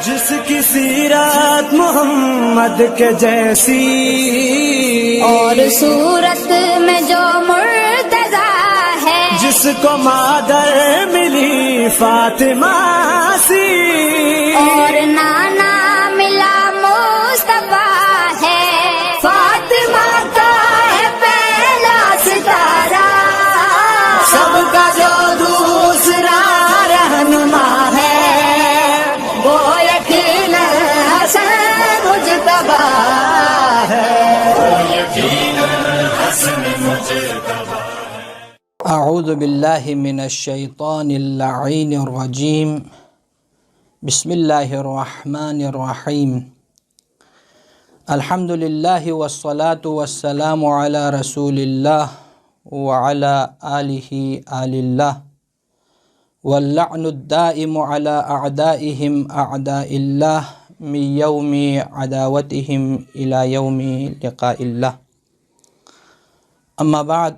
جس کی سیرت محمد کے جیسی اور صورت میں جو مرتضی ہے، جس کو مادر ملی فاطمہ سی اور نانا ملا مصطفیٰ ہے، فاطمہ کا ہے پہلا ستارہ، سب کا جو دوسرا رہنما ہے وہ یقینا حسن مجتبی ہے، اعوذ باللہ من الشیطان اللعین الرجیم، بسم اللہ الرحمن الرحیم، الحمد للہ والصلاة والسلام علی رسول اللہ وعلی آلہ آل اللہ، واللعن الدائم علی اعدائہم اعداء اللہ من یوم عداوتہم الی یوم لقاء اللہ۔ اما بعد،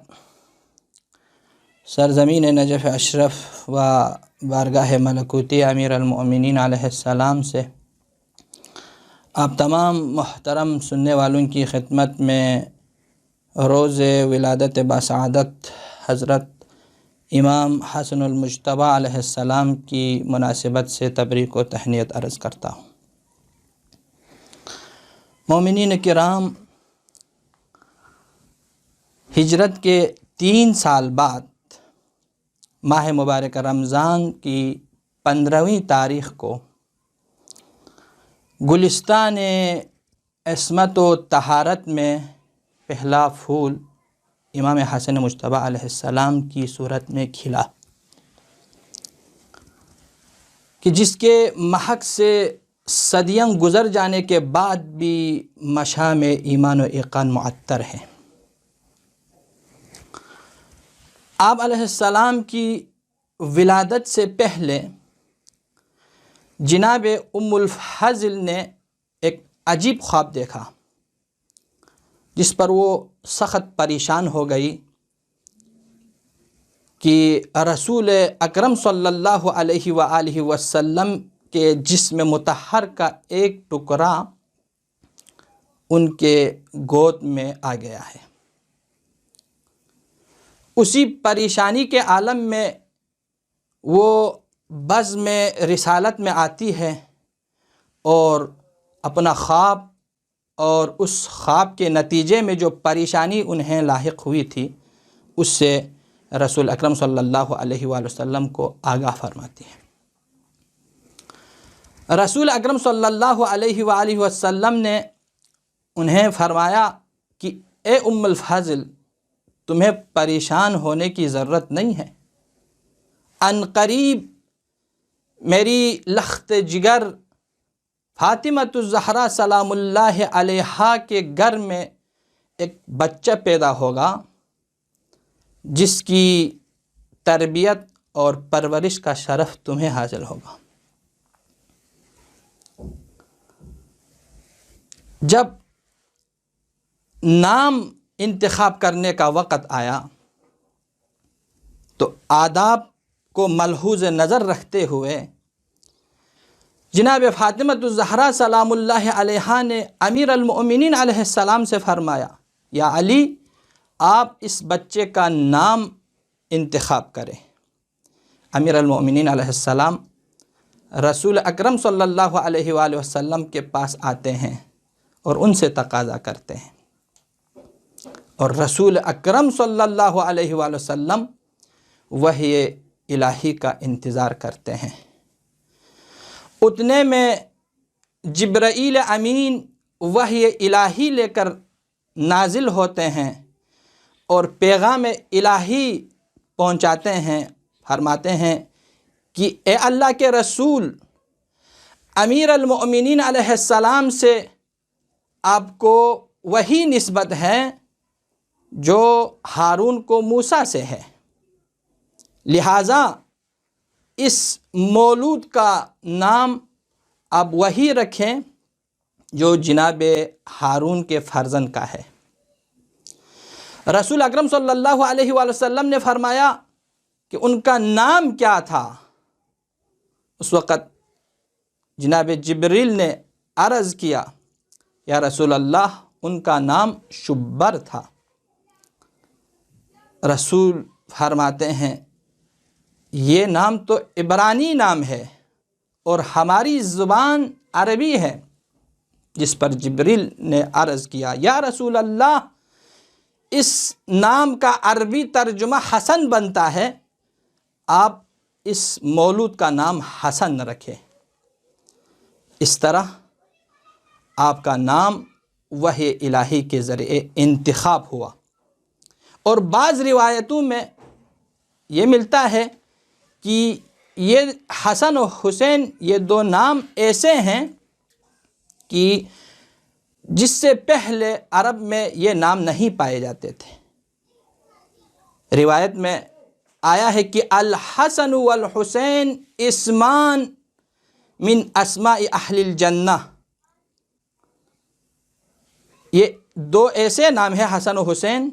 سرزمین نجف اشرف و بارگاہ ملکوتی امیر المؤمنین علیہ السلام سے آپ تمام محترم سننے والوں کی خدمت میں روز ولادت باسعادت حضرت امام حسن المجتبی علیہ السلام کی مناسبت سے تبریک و تہنیت عرض کرتا ہوں۔ مومنین کرام، ہجرت کے 3 سال بعد ماہ مبارک رمضان کی 15ویں تاریخ کو گلستان عصمت و طہارت میں پہلا پھول امام حسن مجتبی علیہ السلام کی صورت میں کھلا، کہ جس کے محک سے صدیاں گزر جانے کے بعد بھی مشام ایمان و ایقان معطر ہیں۔ آپ علیہ السلام کی ولادت سے پہلے جناب ام الفضل نے ایک عجیب خواب دیکھا، جس پر وہ سخت پریشان ہو گئی کہ رسول اکرم صلی اللہ علیہ وآلہ وسلم کے جسم مطہر کا ایک ٹکڑا ان کے گود میں آ گیا ہے۔ اسی پریشانی کے عالم میں وہ بزم رسالت میں آتی ہے اور اپنا خواب اور اس خواب کے نتیجے میں جو پریشانی انہیں لاحق ہوئی تھی اس سے رسول اکرم صلی اللہ علیہ وآلہ وسلم کو آگاہ فرماتی ہے۔ رسول اکرم صلی اللہ علیہ وآلہ وسلم نے انہیں فرمایا کہ اے ام الفضل، تمہیں پریشان ہونے کی ضرورت نہیں ہے، عنقریب میری لخت جگر فاطمۃ الزہرا سلام اللہ علیہا کے گھر میں ایک بچہ پیدا ہوگا جس کی تربیت اور پرورش کا شرف تمہیں حاصل ہوگا۔ جب نام انتخاب کرنے کا وقت آیا تو آداب کو ملحوظ نظر رکھتے ہوئے جناب فاطمۃ الزہرا سلام اللہ علیہا نے امیر المؤمنین علیہ السلام سے فرمایا، یا علی، آپ اس بچے کا نام انتخاب کریں۔ امیر المؤمنین علیہ السلام رسول اکرم صلی اللہ علیہ وآلہ وسلم کے پاس آتے ہیں اور ان سے تقاضا کرتے ہیں، اور رسول اکرم صلی اللہ علیہ وآلہ وسلم وحی الہی کا انتظار کرتے ہیں۔ اتنے میں جبرائیل امین وحی الہی لے کر نازل ہوتے ہیں اور پیغام الہی پہنچاتے ہیں، فرماتے ہیں کہ اے اللہ کے رسول، امیر المؤمنین علیہ السلام سے آپ کو وہی نسبت ہے جو ہارون کو موسیٰ سے ہے، لہٰذا اس مولود کا نام آپ وہی رکھیں جو جناب ہارون کے فرزند کا ہے۔ رسول اکرم صلی اللہ علیہ وآلہ وسلم نے فرمایا کہ ان کا نام کیا تھا؟ اس وقت جناب جبریل نے عرض کیا یا رسول اللہ ان کا نام شبر تھا۔ رسول فرماتے ہیں یہ نام تو عبرانی نام ہے اور ہماری زبان عربی ہے، جس پر جبریل نے عرض کیا یا رسول اللہ اس نام کا عربی ترجمہ حسن بنتا ہے، آپ اس مولود کا نام حسن رکھیں۔ اس طرح آپ کا نام وحی الہی کے ذریعے انتخاب ہوا۔ اور بعض روایتوں میں یہ ملتا ہے کہ یہ حسن و حسین یہ دو نام ایسے ہیں کہ جس سے پہلے عرب میں یہ نام نہیں پائے جاتے تھے۔ روایت میں آیا ہے کہ الحسن والحسین اسمان من اسماء اہل الجنہ، یہ دو ایسے نام ہیں حسن و حسین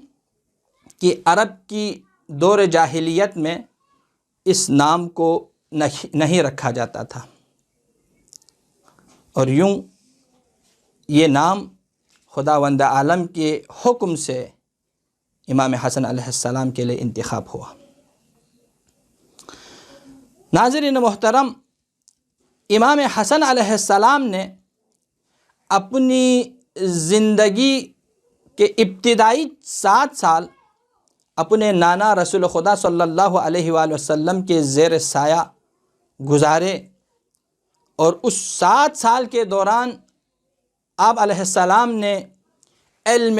کہ عرب کی دور جاہلیت میں اس نام کو نہیں رکھا جاتا تھا، اور یوں یہ نام خداوند عالم کے حکم سے امام حسن علیہ السلام کے لیے انتخاب ہوا۔ ناظرین محترم، امام حسن علیہ السلام نے اپنی زندگی کے ابتدائی 7 سال اپنے نانا رسول خدا صلی اللہ علیہ وآلہ وسلم کے زیر سایہ گزارے، اور اس 7 سال کے دوران آپ علیہ السلام نے علم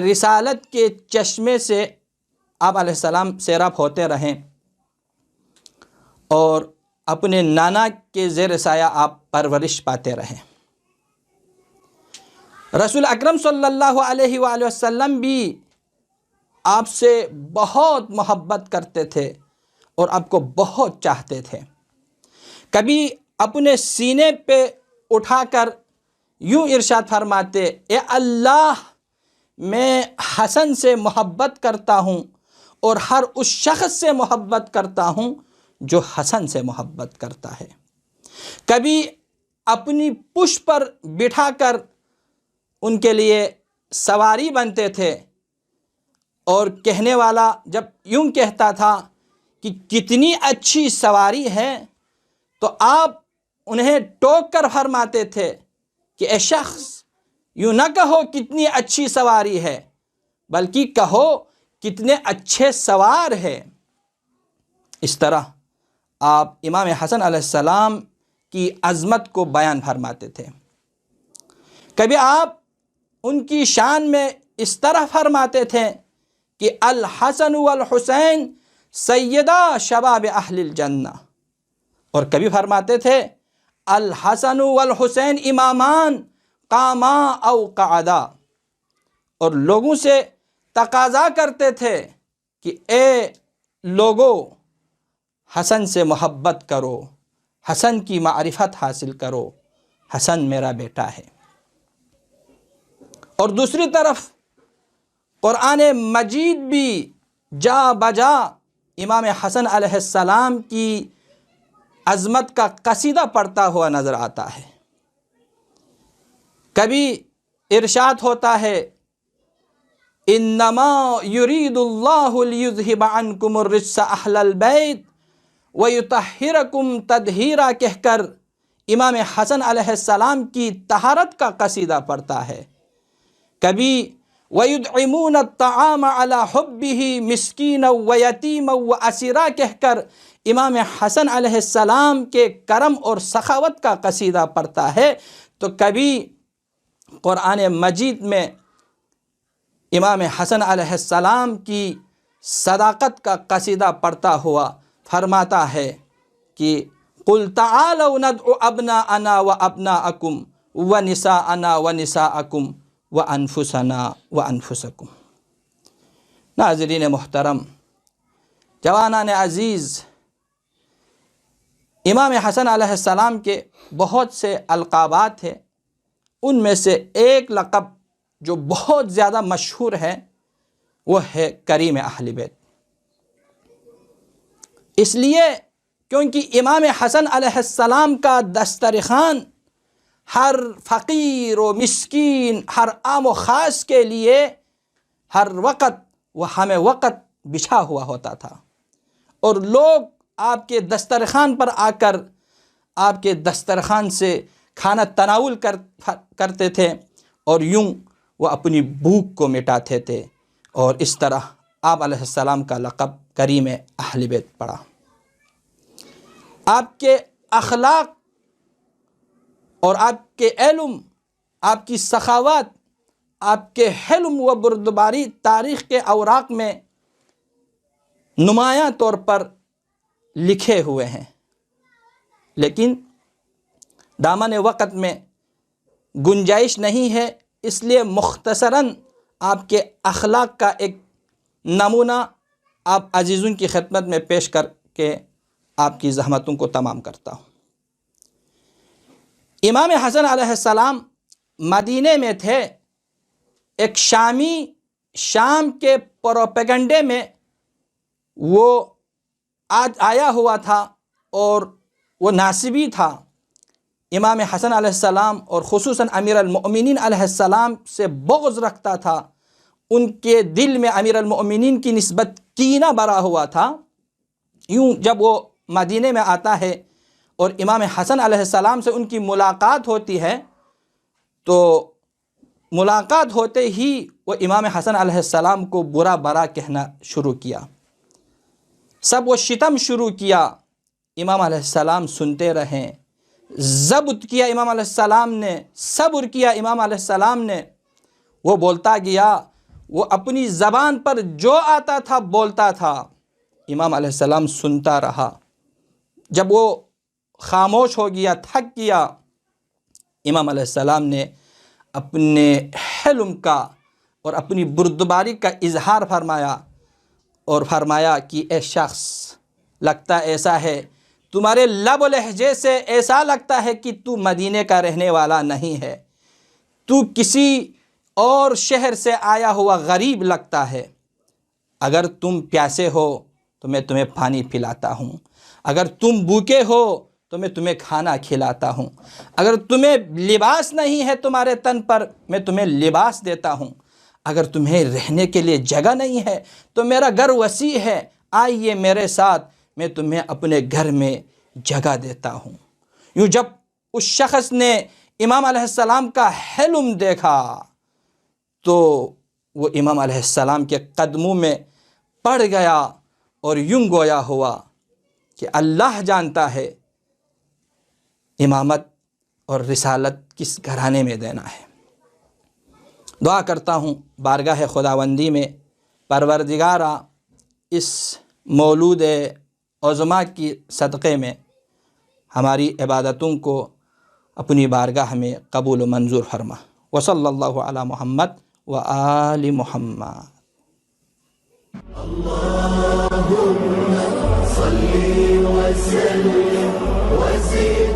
رسالت کے چشمے سے آپ علیہ السلام سیراب ہوتے رہیں، اور اپنے نانا کے زیر سایہ آپ پرورش پاتے رہیں۔ رسول اکرم صلی اللہ علیہ وآلہ وسلم بھی آپ سے بہت محبت کرتے تھے اور آپ کو بہت چاہتے تھے۔ کبھی اپنے سینے پہ اٹھا کر یوں ارشاد فرماتے، اے اللہ میں حسن سے محبت کرتا ہوں اور ہر اس شخص سے محبت کرتا ہوں جو حسن سے محبت کرتا ہے۔ کبھی اپنی پشت پر بٹھا کر ان کے لیے سواری بنتے تھے، اور کہنے والا جب یوں کہتا تھا کہ کتنی اچھی سواری ہے تو آپ انہیں ٹوک کر فرماتے تھے کہ اے شخص یوں نہ کہو کتنی اچھی سواری ہے، بلکہ کہو کتنے اچھے سوار ہے۔ اس طرح آپ امام حسن علیہ السلام کی عظمت کو بیان فرماتے تھے۔ کبھی آپ ان کی شان میں اس طرح فرماتے تھے کہ الحسن والحسین سیدہ شباب اہل الجنہ، اور کبھی فرماتے تھے الحسن والحسین امامان قاما او قعدا، اور لوگوں سے تقاضا کرتے تھے کہ اے لوگو حسن سے محبت کرو، حسن کی معرفت حاصل کرو، حسن میرا بیٹا ہے۔ اور دوسری طرف قرآن مجید بھی جا بجا امام حسن علیہ السلام کی عظمت کا قصیدہ پڑھتا ہوا نظر آتا ہے۔ کبھی ارشاد ہوتا ہے انما یرید اللہ لیذہب عنکم الرجس اہل البیت ویطہرکم تطہیرا کہہ کر امام حسن علیہ السلام کی طہارت کا قصیدہ پڑھتا ہے۔ کبھی وَيُدْعِمُونَ الطَّعَامَ عَلَى حُبِّهِ مِسْكِينًا وَيَتِيمًا وَأَسِيرًا کہہ کر امام حسن علیہ السلام کے کرم اور سخاوت کا قصیدہ پڑھتا ہے، تو کبھی قرآن مجید میں امام حسن علیہ السلام کی صداقت کا قصیدہ پڑھتا ہوا فرماتا ہے کہ قُلْ تَعَالَوْا نَدْعُ أَبْنَاءَنَا وَأَبْنَاءَكُمْ وَنِسَاءَنَا وَنِسَاءَكُمْ وَأَنفُسَنَا وَأَنفُسَكُمْ۔ ناظرین محترم، جوانان عزیز، امام حسن علیہ السلام کے بہت سے القابات ہیں، ان میں سے ایک لقب جو بہت زیادہ مشہور ہے وہ ہے کریم اہل بیت۔ اس لیے کیونکہ امام حسن علیہ السلام کا دسترخوان ہر فقیر و مسکین، ہر عام و خاص کے لیے ہر وقت و ہمیں وقت بچھا ہوا ہوتا تھا، اور لوگ آپ کے دسترخوان پر آ کر آپ کے دسترخوان سے کھانا تناول کرتے تھے، اور یوں وہ اپنی بھوک کو مٹاتے تھے، اور اس طرح آپ علیہ السلام کا لقب کریم اہل بیت پڑا۔ آپ کے اخلاق اور آپ کے علم، آپ کی سخاوت، آپ کے حلم و بردباری تاریخ کے اوراق میں نمایاں طور پر لکھے ہوئے ہیں، لیکن دامن وقت میں گنجائش نہیں ہے، اس لیے مختصراً آپ کے اخلاق کا ایک نمونہ آپ عزیزوں کی خدمت میں پیش کر کے آپ کی زحمتوں کو تمام کرتا ہوں۔ امام حسن علیہ السلام مدینے میں تھے، ایک شامی شام کے پروپیگنڈے میں وہ آج آیا ہوا تھا، اور وہ ناصبی تھا۔ امام حسن علیہ السلام اور خصوصاً امیر المؤمنین علیہ السلام سے بغض رکھتا تھا، ان کے دل میں امیر المؤمنین کی نسبت کینہ بھرا ہوا تھا۔ یوں جب وہ مدینے میں آتا ہے اور امام حسن علیہ السلام سے ان کی ملاقات ہوتی ہے، تو ملاقات ہوتے ہی وہ امام حسن علیہ السلام کو برا برا کہنا شروع کیا، سب وہ شتم شروع کیا۔ امام علیہ السلام سنتے رہیں، ضبط کیا امام علیہ السلام نے، صبر کیا امام علیہ السلام نے، وہ بولتا گیا، وہ اپنی زبان پر جو آتا تھا بولتا تھا، امام علیہ السلام سنتا رہا۔ جب وہ خاموش ہو گیا، تھک گیا، امام علیہ السلام نے اپنے حلم کا اور اپنی بردباری کا اظہار فرمایا، اور فرمایا کہ اے شخص، لگتا ایسا ہے تمہارے لب و لہجے سے ایسا لگتا ہے کہ تو مدینے کا رہنے والا نہیں ہے، تو کسی اور شہر سے آیا ہوا غریب لگتا ہے۔ اگر تم پیاسے ہو تو میں تمہیں پانی پلاتا ہوں، اگر تم بھوکے ہو تو میں تمہیں کھانا کھلاتا ہوں، اگر تمہیں لباس نہیں ہے تمہارے تن پر میں تمہیں لباس دیتا ہوں، اگر تمہیں رہنے کے لیے جگہ نہیں ہے تو میرا گھر وسیع ہے، آئیے میرے ساتھ، میں تمہیں اپنے گھر میں جگہ دیتا ہوں۔ یوں جب اس شخص نے امام علیہ السلام کا حلم دیکھا تو وہ امام علیہ السلام کے قدموں میں پڑ گیا، اور یوں گویا ہوا کہ اللہ جانتا ہے امامت اور رسالت کس گھرانے میں دینا ہے۔ دعا کرتا ہوں بارگاہ خداوندی میں، پروردگارا اس مولود عظما کی صدقے میں ہماری عبادتوں کو اپنی بارگاہ میں قبول و منظور فرما۔ وصلی اللہ علی محمد و آل محمد۔ اللهم صل وسلم وزد